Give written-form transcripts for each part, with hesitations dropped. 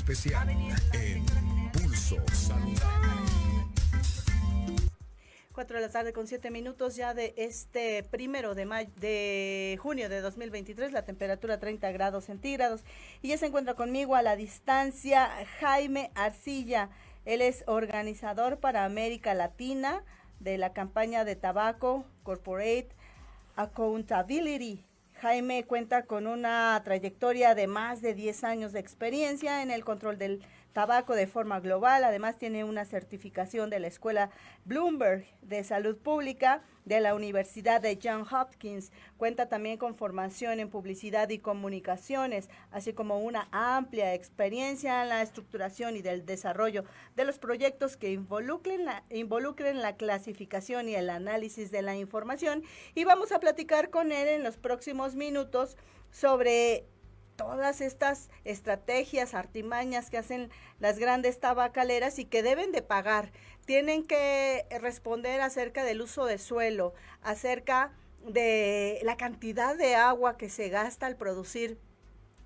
especial en Pulso Saludable. 4 de la tarde con 7 minutos ya de este primero de junio de 2023, la temperatura 30 grados centígrados. Y ya se encuentra conmigo a la distancia Jaime Arcilla. Él es organizador para América Latina de la campaña de Tobacco Corporate Accountability. Jaime cuenta con una trayectoria de más de 10 años de experiencia en el control del tabaco de forma global. Además tiene una certificación de la Escuela Bloomberg de Salud Pública de la Universidad de Johns Hopkins. Cuenta también con formación en publicidad y comunicaciones, así como una amplia experiencia en la estructuración y del desarrollo de los proyectos que involucren la clasificación y el análisis de la información. Y vamos a platicar con él en los próximos minutos sobre todas estas estrategias, artimañas que hacen las grandes tabacaleras y que deben de pagar. Tienen que responder acerca del uso de suelo, acerca de la cantidad de agua que se gasta al producir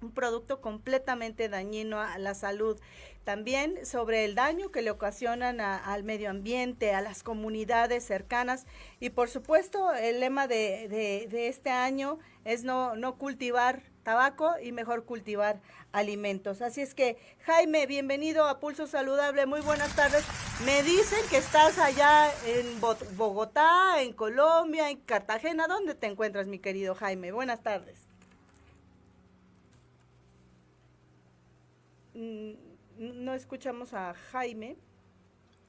un producto completamente dañino a la salud. También sobre el daño que le ocasionan al medio ambiente, a las comunidades cercanas. Y por supuesto, el lema de este año es no cultivar tabaco y mejor cultivar alimentos. Así es que, Jaime, bienvenido a Pulso Saludable. Muy buenas tardes. Me dicen que estás allá en Bogotá, en Colombia, en Cartagena. ¿Dónde te encuentras, mi querido Jaime? Buenas tardes. No escuchamos a Jaime.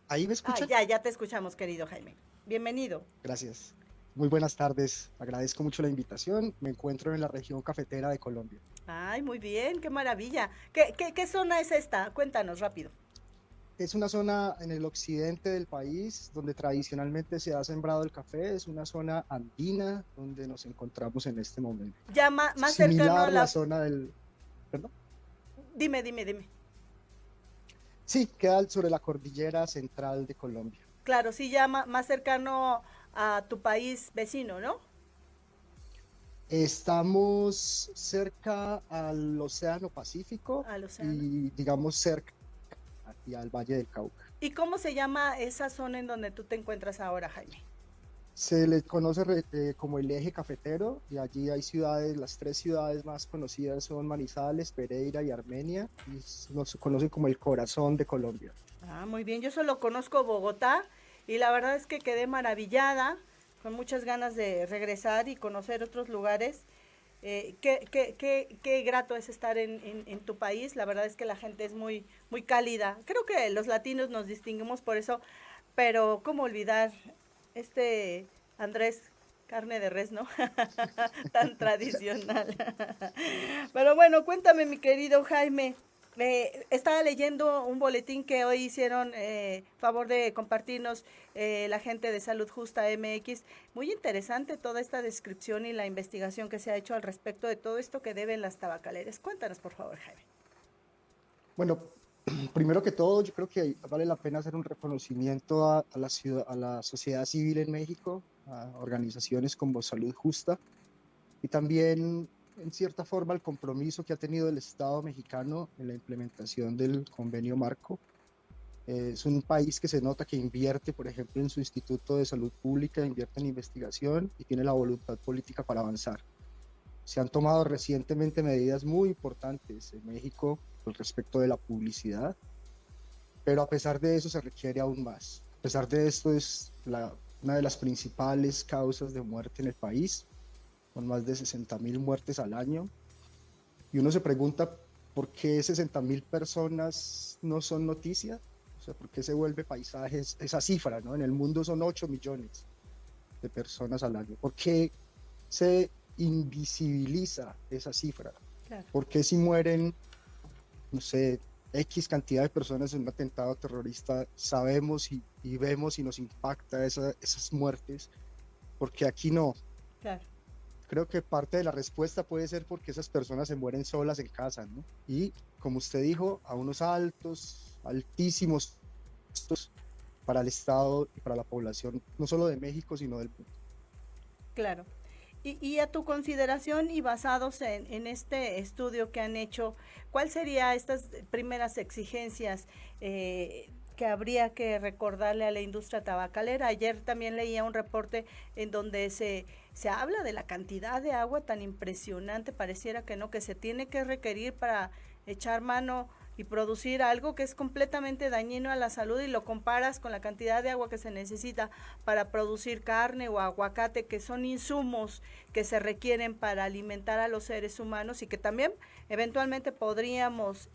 ¿Ahí me escuchan? Ya te escuchamos, querido Jaime. Bienvenido. Gracias. Muy buenas tardes. Agradezco mucho la invitación. Me encuentro en la región cafetera de Colombia. Ay, muy bien, qué maravilla. ¿Qué zona es esta? Cuéntanos rápido. Es una zona en el occidente del país donde tradicionalmente se ha sembrado el café. Es una zona andina donde nos encontramos en este momento. Ya más cercano Similar a la zona del... ¿Perdón? Dime. Sí, queda sobre la cordillera central de Colombia. Claro, sí, ya más cercano a tu país vecino, ¿no? Estamos cerca al Océano Pacífico Al océano. y digamos cerca y al Valle del Cauca. ¿Y cómo se llama esa zona en donde tú te encuentras ahora, Jaime? Se le conoce como el eje cafetero y allí hay ciudades, las tres ciudades más conocidas son Manizales, Pereira y Armenia, y nos conocen como el corazón de Colombia. Ah, muy bien, yo solo conozco Bogotá y la verdad es que quedé maravillada, con muchas ganas de regresar y conocer otros lugares. Qué grato es estar en tu país, la verdad es que la gente es muy cálida. Creo que los latinos nos distinguimos por eso, pero cómo olvidar Andrés, carne de res, ¿no? Tan tradicional. Pero bueno, cuéntame, mi querido Jaime. Estaba leyendo un boletín que hoy hicieron favor de compartirnos la gente de Salud Justa MX. Muy interesante toda esta descripción y la investigación que se ha hecho al respecto de todo esto que deben las tabacaleras. Cuéntanos, por favor, Jaime. Bueno, primero que todo, yo creo que vale la pena hacer un reconocimiento a la sociedad civil en México, a organizaciones como Salud Justa y también, en cierta forma, el compromiso que ha tenido el Estado mexicano en la implementación del convenio marco. Es un país que se nota que invierte, por ejemplo, en su Instituto de Salud Pública, invierte en investigación y tiene la voluntad política para avanzar. Se han tomado recientemente medidas muy importantes en México con respecto de la publicidad, pero a pesar de eso se requiere aún más. A pesar de esto es una de las principales causas de muerte en el país, con más de 60,000 muertes al año. Y uno se pregunta por qué 60,000 personas no son noticia, o sea, por qué se vuelve paisaje esa cifra, ¿no? En el mundo son 8 millones de personas al año. ¿Por qué se invisibiliza esa cifra? Claro. ¿Por qué si mueren, no sé, X cantidad de personas en un atentado terrorista, sabemos y vemos y nos impacta esas muertes? Porque aquí no. Claro. Creo que parte de la respuesta puede ser porque esas personas se mueren solas en casa, ¿no? Y, como usted dijo, a unos altísimos costos para el Estado y para la población, no solo de México, sino del mundo. Claro. Y a tu consideración y basados en este estudio que han hecho, ¿cuál sería estas primeras exigencias que habría que recordarle a la industria tabacalera? Ayer también leía un reporte en donde se habla de la cantidad de agua tan impresionante, pareciera que no, que se tiene que requerir para echar mano y producir algo que es completamente dañino a la salud, y lo comparas con la cantidad de agua que se necesita para producir carne o aguacate, que son insumos que se requieren para alimentar a los seres humanos y que también eventualmente podríamos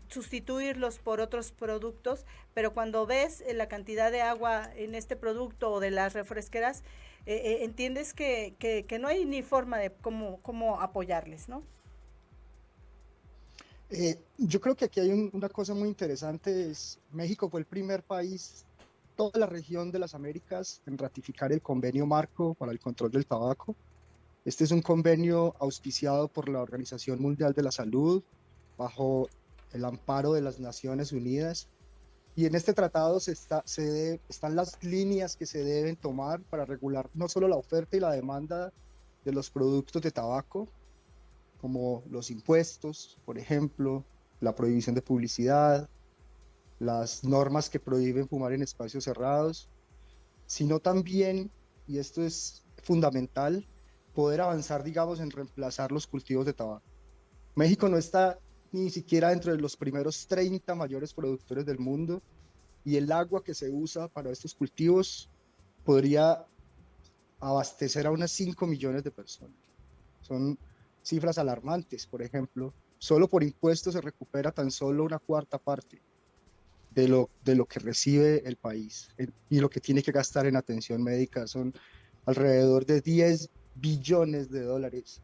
sustituirlos por otros productos, pero cuando ves la cantidad de agua en este producto o de las refresqueras, entiendes que no hay ni forma de cómo apoyarles, ¿no? Yo creo que aquí hay una cosa muy interesante, es México fue el primer país, toda la región de las Américas, en ratificar el convenio marco para el control del tabaco. Este es un convenio auspiciado por la Organización Mundial de la Salud, bajo el amparo de las Naciones Unidas. Y en este tratado están las líneas que se deben tomar para regular no solo la oferta y la demanda de los productos de tabaco, como los impuestos, por ejemplo, la prohibición de publicidad, las normas que prohíben fumar en espacios cerrados, sino también, y esto es fundamental, poder avanzar, digamos, en reemplazar los cultivos de tabaco. México no está ni siquiera dentro de los primeros 30 mayores productores del mundo, y el agua que se usa para estos cultivos podría abastecer a unas 5 millones de personas. Son cifras alarmantes, por ejemplo. Solo por impuestos se recupera tan solo una cuarta parte de lo que recibe el país, y lo que tiene que gastar en atención médica son alrededor de 10 billones de dólares,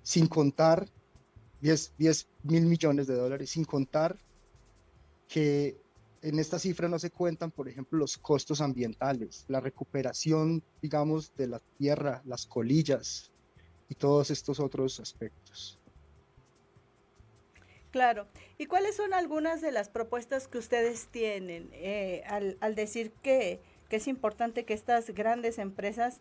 sin contar 10 mil millones de dólares, sin contar que en esta cifra no se cuentan, por ejemplo, los costos ambientales, la recuperación, digamos, de la tierra, las colillas y todos estos otros aspectos. Claro. ¿Y cuáles son algunas de las propuestas que ustedes tienen al decir que es importante que estas grandes empresas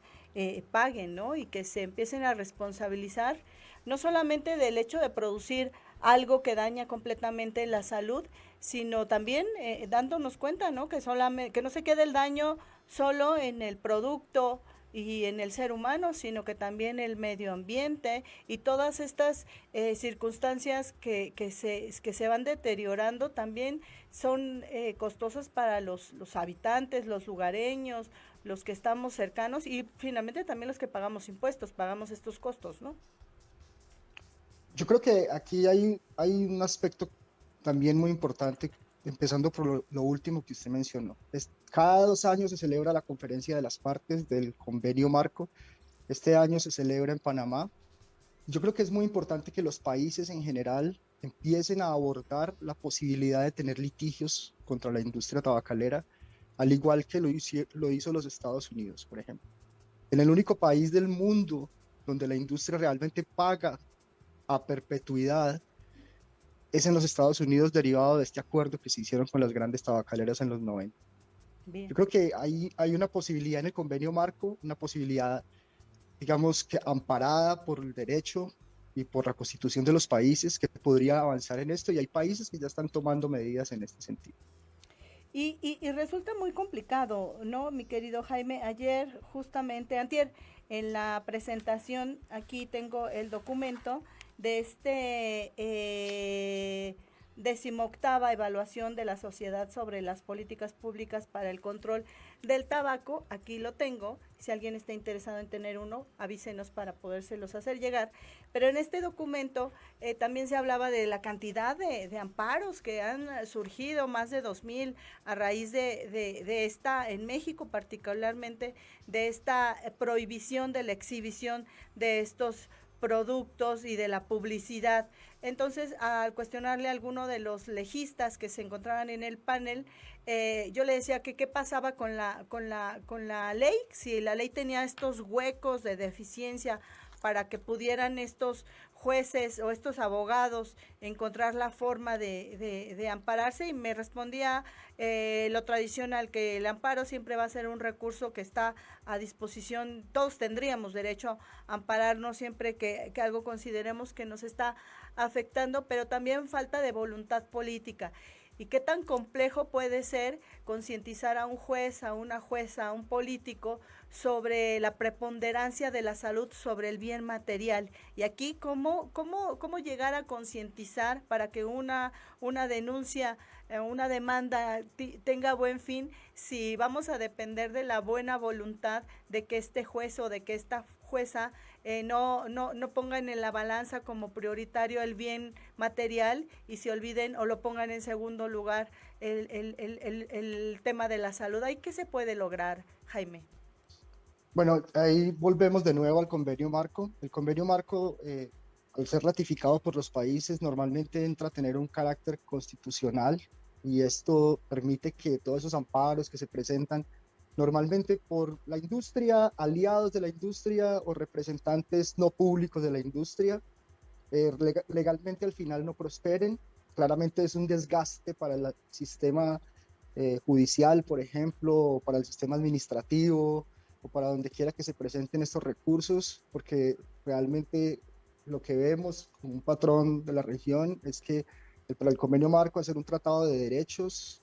paguen, ¿no? Y que se empiecen a responsabilizar, no solamente del hecho de producir algo que daña completamente la salud, sino también dándonos cuenta, ¿no? Que no se quede el daño solo en el producto y en el ser humano, sino que también el medio ambiente y todas estas circunstancias que se van deteriorando también son costosas para los habitantes, los lugareños, los que estamos cercanos y finalmente también los que pagamos impuestos, pagamos estos costos, ¿no? Yo creo que aquí hay un aspecto también muy importante, empezando por lo último que usted mencionó. Cada 2 años se celebra la conferencia de las partes del convenio marco. Este año se celebra en Panamá. Yo creo que es muy importante que los países en general empiecen a abordar la posibilidad de tener litigios contra la industria tabacalera, al igual que lo hizo los Estados Unidos, por ejemplo. En el único país del mundo donde la industria realmente paga a perpetuidad es en los Estados Unidos, derivado de este acuerdo que se hicieron con las grandes tabacaleras en los 90. Bien. Yo creo que hay una posibilidad en el convenio marco, una posibilidad, digamos, que amparada por el derecho y por la constitución de los países, que podría avanzar en esto, y hay países que ya están tomando medidas en este sentido. Y resulta muy complicado, ¿no, mi querido Jaime? Ayer, justamente, antier, en la presentación, aquí tengo el documento de este 18ª evaluación de la sociedad sobre las políticas públicas para el control del tabaco. Aquí lo tengo. Si alguien está interesado en tener uno, avísenos para podérselos hacer llegar. Pero en este documento también se hablaba de la cantidad de amparos que han surgido, más de 2,000 a raíz de esta, en México particularmente, de esta prohibición de la exhibición de estos productos y de la publicidad. Entonces, al cuestionarle a alguno de los legistas que se encontraban en el panel, yo le decía que qué pasaba con la ley, si la ley tenía estos huecos de deficiencia para que pudieran estos jueces o estos abogados encontrar la forma de ampararse, y me respondía lo tradicional, que el amparo siempre va a ser un recurso que está a disposición. Todos tendríamos derecho a ampararnos siempre que algo consideremos que nos está afectando, pero también falta de voluntad política. ¿Y qué tan complejo puede ser concientizar a un juez, a una jueza, a un político sobre la preponderancia de la salud sobre el bien material? Y aquí, ¿cómo llegar a concientizar para que una denuncia, una demanda tenga buen fin, si vamos a depender de la buena voluntad de que este juez o de que esta jueza no pongan en la balanza como prioritario el bien material y se olviden o lo pongan en segundo lugar el tema de la salud? ¿Ahí qué se puede lograr, Jaime? Bueno, ahí volvemos de nuevo al convenio marco. El convenio marco, al ser ratificado por los países, normalmente entra a tener un carácter constitucional, y esto permite que todos esos amparos que se presentan normalmente por la industria, aliados de la industria o representantes no públicos de la industria, legalmente al final no prosperen. Claramente es un desgaste para el sistema judicial, por ejemplo, o para el sistema administrativo, o para donde quiera que se presenten estos recursos, porque realmente lo que vemos como un patrón de la región es que para el convenio marco, al ser un tratado de derechos,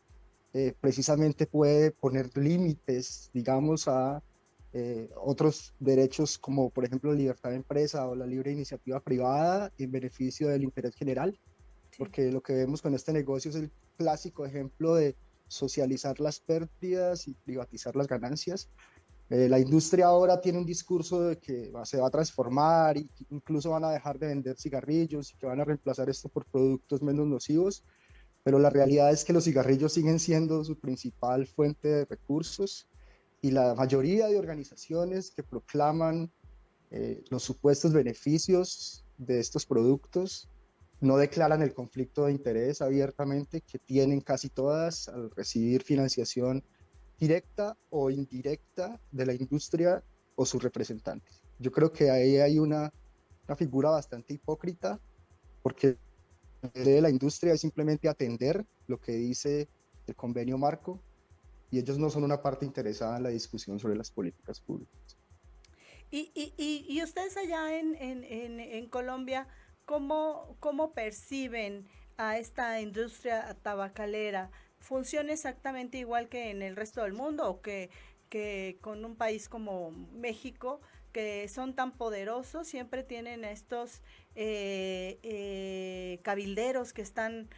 precisamente puede poner límites, digamos, a otros derechos como, por ejemplo, la libertad de empresa o la libre iniciativa privada en beneficio del interés general, porque lo que vemos con este negocio es el clásico ejemplo de socializar las pérdidas y privatizar las ganancias. La industria ahora tiene un discurso de que se va a transformar y que incluso van a dejar de vender cigarrillos y que van a reemplazar esto por productos menos nocivos, pero la realidad es que los cigarrillos siguen siendo su principal fuente de recursos, y la mayoría de organizaciones que proclaman los supuestos beneficios de estos productos no declaran el conflicto de interés abiertamente que tienen casi todas al recibir financiación directa o indirecta de la industria o sus representantes. Yo creo que ahí hay una figura bastante hipócrita, porque de la industria es simplemente atender lo que dice el convenio marco, y ellos no son una parte interesada en la discusión sobre las políticas públicas. Y ustedes allá en Colombia, ¿cómo perciben a esta industria tabacalera? ¿Funciona exactamente igual que en el resto del mundo, o que con un país como México, que son tan poderosos, siempre tienen estos cabilderos que están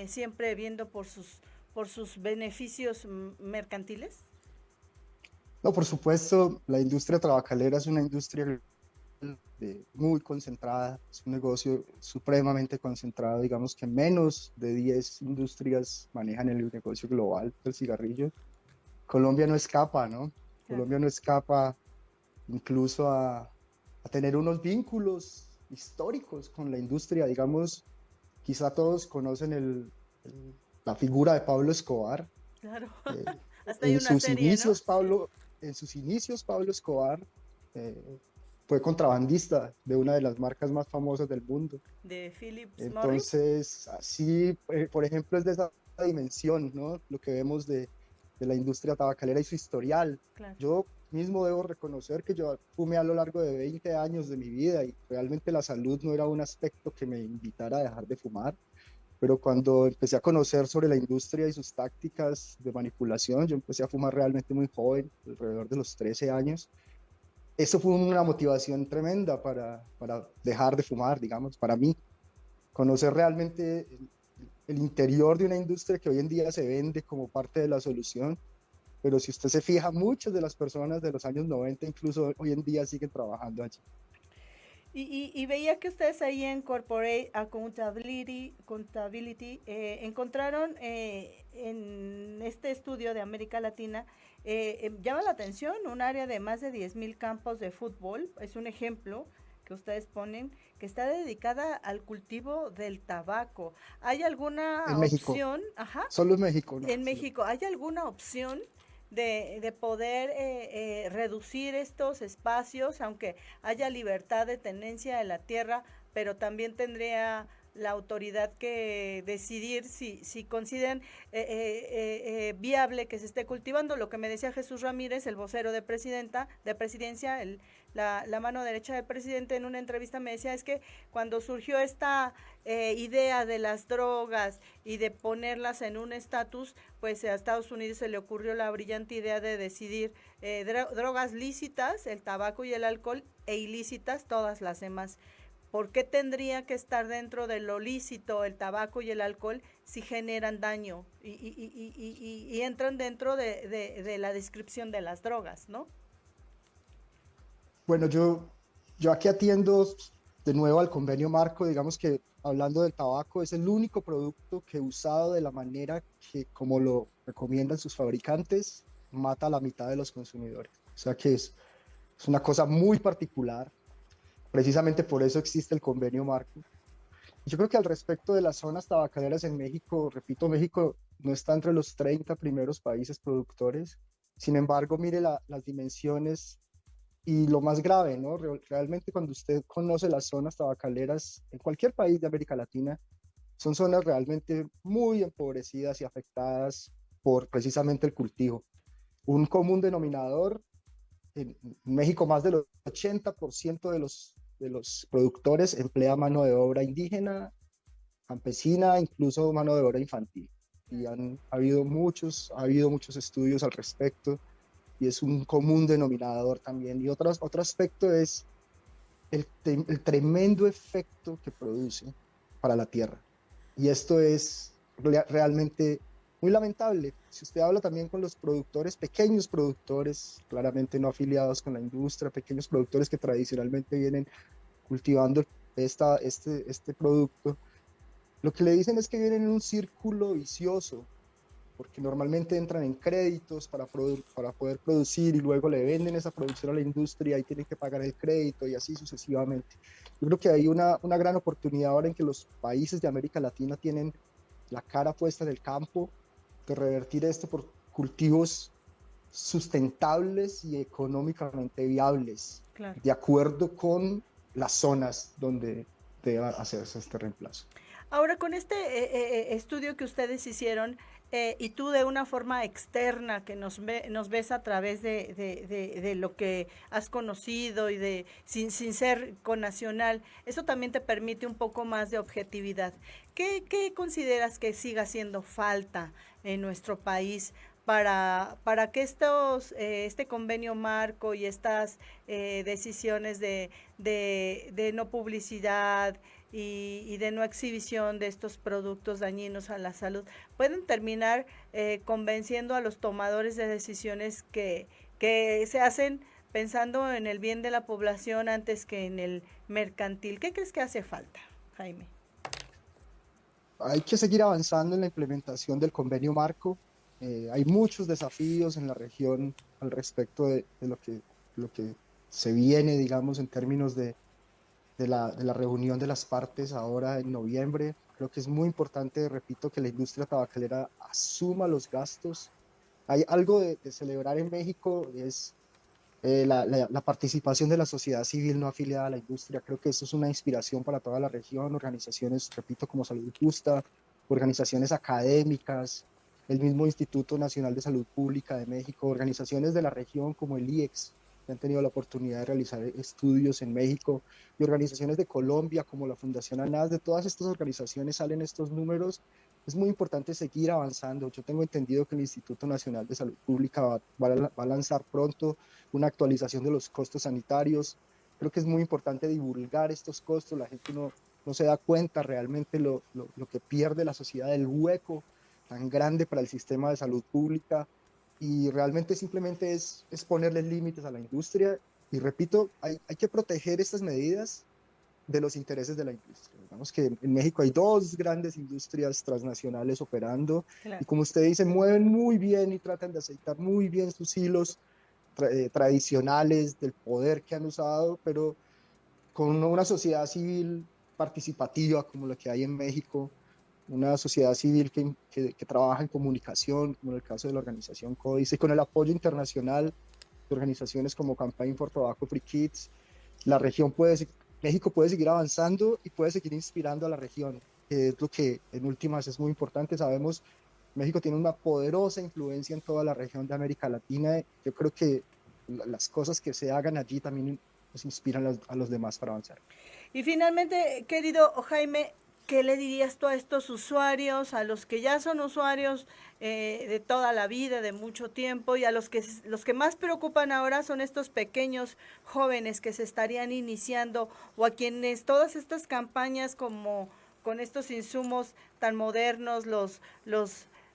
siempre viendo por sus beneficios mercantiles? No, por supuesto, la industria tabacalera es una industria muy concentrada, es un negocio supremamente concentrado. Digamos que menos de 10 industrias manejan el negocio global del cigarrillo. Colombia no escapa, ¿no? Colombia no escapa incluso a tener unos vínculos históricos con la industria. Digamos, quizá todos conocen la figura de Pablo Escobar. Claro, Eh, hasta hay una serie, inicios, ¿no? En sus inicios, Pablo Escobar fue contrabandista de una de las marcas más famosas del mundo. De Philip Morris. Entonces, así, por ejemplo, es de esa dimensión, ¿no? Lo que vemos de la industria tabacalera y su historial. Claro. Yo mismo debo reconocer que yo fumé a lo largo de 20 años de mi vida, y realmente la salud no era un aspecto que me invitara a dejar de fumar. Pero cuando empecé a conocer sobre la industria y sus tácticas de manipulación, yo empecé a fumar realmente muy joven, alrededor de los 13 años. Eso fue una motivación tremenda para dejar de fumar, digamos, para mí. Conocer realmente el interior de una industria que hoy en día se vende como parte de la solución, pero si usted se fija, muchas de las personas de los años 90 incluso hoy en día siguen trabajando allí. Y veía que ustedes ahí en Corporate Accountability encontraron en este estudio de América Latina, llama la atención un área de más de 10,000 campos de fútbol. Es un ejemplo que ustedes ponen, que está dedicada al cultivo del tabaco. ¿Hay alguna En México, opción? Ajá. solo en México, ¿no? En México, ¿hay alguna opción de poder reducir estos espacios, aunque haya libertad de tenencia de la tierra, pero también tendría la autoridad que decidir si consideran viable que se esté cultivando. Lo que me decía Jesús Ramírez, el vocero de presidencia, la mano derecha del presidente, en una entrevista me decía, es que cuando surgió esta idea de las drogas y de ponerlas en un estatus, pues a Estados Unidos se le ocurrió la brillante idea de decidir drogas lícitas, el tabaco y el alcohol, e ilícitas todas las demás. ¿Por qué tendría que estar dentro de lo lícito el tabaco y el alcohol si generan daño y entran dentro de la descripción de las drogas, ¿no? Bueno, yo aquí atiendo de nuevo al convenio marco, digamos que hablando del tabaco, es el único producto que usado de la manera que, como lo recomiendan sus fabricantes, mata a la mitad de los consumidores. O sea que es una cosa muy particular. Precisamente por eso existe el convenio marco. Yo creo que al respecto de las zonas tabacaleras en México, repito, México no está entre los 30 primeros países productores. Sin embargo, mire las dimensiones y lo más grave, ¿no? Realmente cuando usted conoce las zonas tabacaleras en cualquier país de América Latina, son zonas realmente muy empobrecidas y afectadas por precisamente el cultivo. Un común denominador, en México más del 80% de los productores emplea mano de obra indígena, campesina, incluso mano de obra infantil. Y ha habido muchos estudios al respecto y es un común denominador también. Y otro aspecto es el tremendo efecto que produce para la tierra. Y esto es realmente muy lamentable. Si usted habla también con los productores, pequeños productores, claramente no afiliados con la industria, pequeños productores que tradicionalmente vienen cultivando este producto, lo que le dicen es que vienen en un círculo vicioso, porque normalmente entran en créditos para poder producir y luego le venden esa producción a la industria y tienen que pagar el crédito y así sucesivamente. Yo creo que hay una gran oportunidad ahora en que los países de América Latina tienen la cara puesta en el campo de revertir esto por cultivos sustentables y económicamente viables, Claro. de acuerdo con las zonas donde deba hacerse este reemplazo. Ahora, con este estudio que ustedes hicieron, y tú de una forma externa que nos ves a través de lo que has conocido y sin ser connacional, eso también te permite un poco más de objetividad. ¿Qué consideras que siga haciendo falta en nuestro país para que este convenio marco y estas decisiones de no publicidad y de no exhibición de estos productos dañinos a la salud pueden terminar convenciendo a los tomadores de decisiones que se hacen pensando en el bien de la población antes que en el mercantil? ¿Qué crees que hace falta, Jaime? Hay que seguir avanzando en la implementación del convenio marco. Hay muchos desafíos en la región al respecto de lo que se viene, digamos, en términos de la reunión de las partes ahora en noviembre. Creo que es muy importante, repito, que la industria tabacalera asuma los gastos. Hay algo de celebrar en México, es la participación de la sociedad civil no afiliada a la industria. Creo que eso es una inspiración para toda la región, organizaciones, repito, como Salud Justa, organizaciones académicas, el mismo Instituto Nacional de Salud Pública de México, organizaciones de la región como el IEX, que han tenido la oportunidad de realizar estudios en México, y organizaciones de Colombia como la Fundación ANAS. De todas estas organizaciones salen estos números. Es muy importante seguir avanzando. Yo tengo entendido que el Instituto Nacional de Salud Pública va a lanzar pronto una actualización de los costos sanitarios. Creo que es muy importante divulgar estos costos. La gente no se da cuenta realmente lo que pierde la sociedad, el hueco tan grande para el sistema de salud pública, y realmente simplemente es ponerle límites a la industria. Y repito, hay que proteger estas medidas de los intereses de la industria. Digamos que en México hay dos grandes industrias transnacionales operando, y Claro. como usted dice, mueven muy bien y tratan de aceitar muy bien sus hilos tradicionales del poder que han usado, pero con una sociedad civil participativa como la que hay en México, una sociedad civil que trabaja en comunicación, como en el caso de la organización Códice, con el apoyo internacional de organizaciones como Campaign for Tobacco Free Kids, la región México puede seguir avanzando y puede seguir inspirando a la región, que es lo que en últimas es muy importante. Sabemos, México tiene una poderosa influencia en toda la región de América Latina. Yo creo que las cosas que se hagan allí también nos inspiran a los demás para avanzar. Y finalmente, querido Jaime, ¿qué le dirías tú a estos usuarios, a los que ya son usuarios de toda la vida, de mucho tiempo, y a los que más preocupan ahora son estos pequeños jóvenes que se estarían iniciando, o a quienes todas estas campañas como con estos insumos tan modernos, los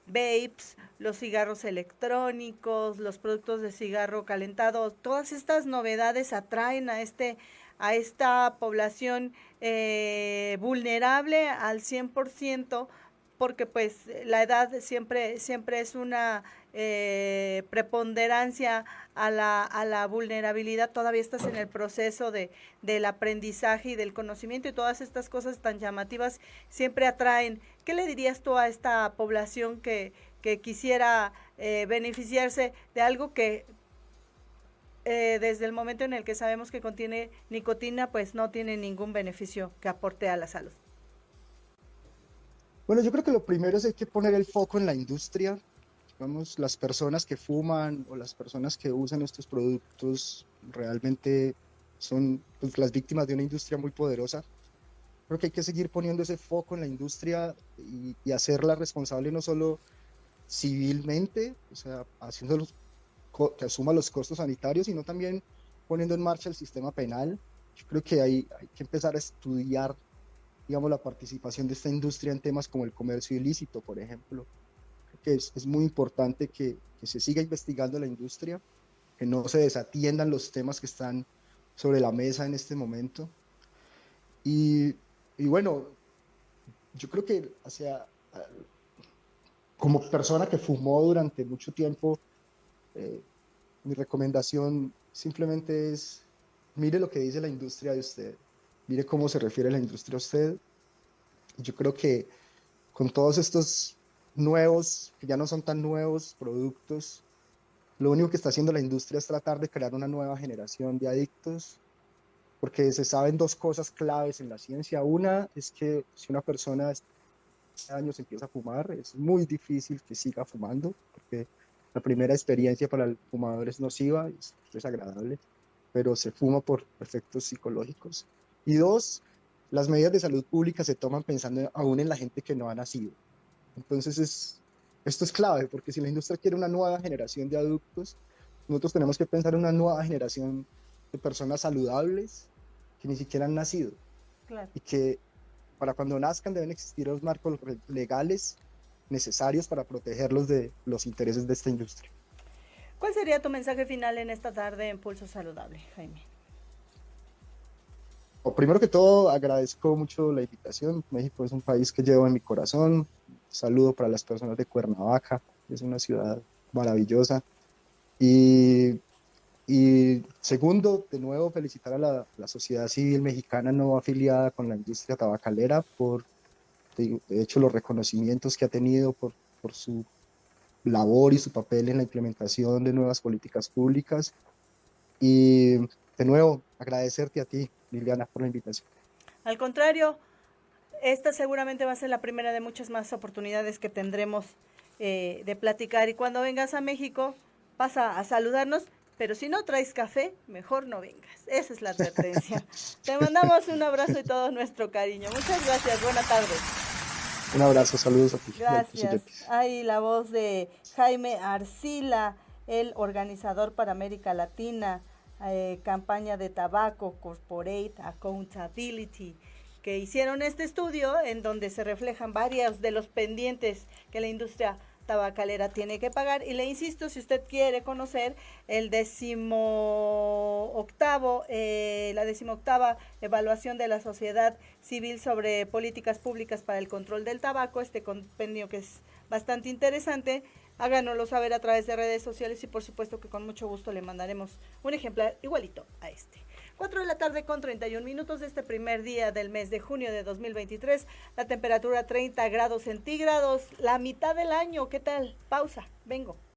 vapes, los cigarros electrónicos, los productos de cigarro calentado, todas estas novedades atraen a esta población vulnerable al 100%, porque pues la edad siempre es una preponderancia a la vulnerabilidad. Todavía estás en el proceso del aprendizaje y del conocimiento, y todas estas cosas tan llamativas siempre atraen. ¿Qué le dirías tú a esta población que quisiera beneficiarse de algo que desde el momento en el que sabemos que contiene nicotina, pues no tiene ningún beneficio que aporte a la salud? Bueno, yo creo que lo primero es hay que poner el foco en la industria. Digamos, las personas que fuman o las personas que usan estos productos realmente son pues, las víctimas de una industria muy poderosa. Creo que hay que seguir poniendo ese foco en la industria y hacerla responsable no solo civilmente, o sea, haciéndolos que asuma los costos sanitarios, sino también poniendo en marcha el sistema penal. Yo creo que hay que empezar a estudiar, digamos, la participación de esta industria en temas como el comercio ilícito, por ejemplo. Creo que es muy importante que se siga investigando la industria, que no se desatiendan los temas que están sobre la mesa en este momento. Y bueno, yo creo que como persona que fumó durante mucho tiempo, eh, mi recomendación simplemente es, mire lo que dice la industria de usted, mire cómo se refiere la industria a usted. Yo creo que con todos estos nuevos, que ya no son tan nuevos productos, lo único que está haciendo la industria es tratar de crear una nueva generación de adictos, porque se saben dos cosas claves en la ciencia. Una es que si una persona de años empieza a fumar, es muy difícil que siga fumando, porque la primera experiencia para el fumador es nociva, es desagradable, pero se fuma por efectos psicológicos. Y dos, las medidas de salud pública se toman pensando aún en la gente que no ha nacido. Entonces esto es clave, porque si la industria quiere una nueva generación de adultos, nosotros tenemos que pensar en una nueva generación de personas saludables que ni siquiera han nacido, Claro. y que para cuando nazcan deben existir los marcos legales necesarios para protegerlos de los intereses de esta industria. ¿Cuál sería tu mensaje final en esta tarde en Pulso Saludable, Jaime? Primero que todo, agradezco mucho la invitación. México es un país que llevo en mi corazón. Un saludo para las personas de Cuernavaca, es una ciudad maravillosa. Y, y segundo, de nuevo, felicitar a la sociedad civil mexicana no afiliada con la industria tabacalera por, de hecho, los reconocimientos que ha tenido por su labor y su papel en la implementación de nuevas políticas públicas. Y de nuevo, agradecerte a ti, Liliana, por la invitación. Al contrario, esta seguramente va a ser la primera de muchas más oportunidades que tendremos de platicar. Y cuando vengas a México, pasa a saludarnos, pero si no traes café, mejor no vengas. Esa es la advertencia. Te mandamos un abrazo y todo nuestro cariño. Muchas gracias. Buena tarde. Un abrazo, saludos a ti. Gracias. Ahí la voz de Jaime Arcila, el organizador para América Latina, campaña de Tobacco Corporate Accountability, que hicieron este estudio en donde se reflejan varios de los pendientes que la industria tabacalera tiene que pagar. Y le insisto, si usted quiere conocer el la 18ª evaluación de la sociedad civil sobre políticas públicas para el control del tabaco, este compendio que es bastante interesante, háganoslo saber a través de redes sociales y por supuesto que con mucho gusto le mandaremos un ejemplar igualito a este. 4 de la tarde con 31 minutos de este primer día del mes de junio de 2023. La temperatura 30 grados centígrados, la mitad del año. ¿Qué tal? Pausa, vengo.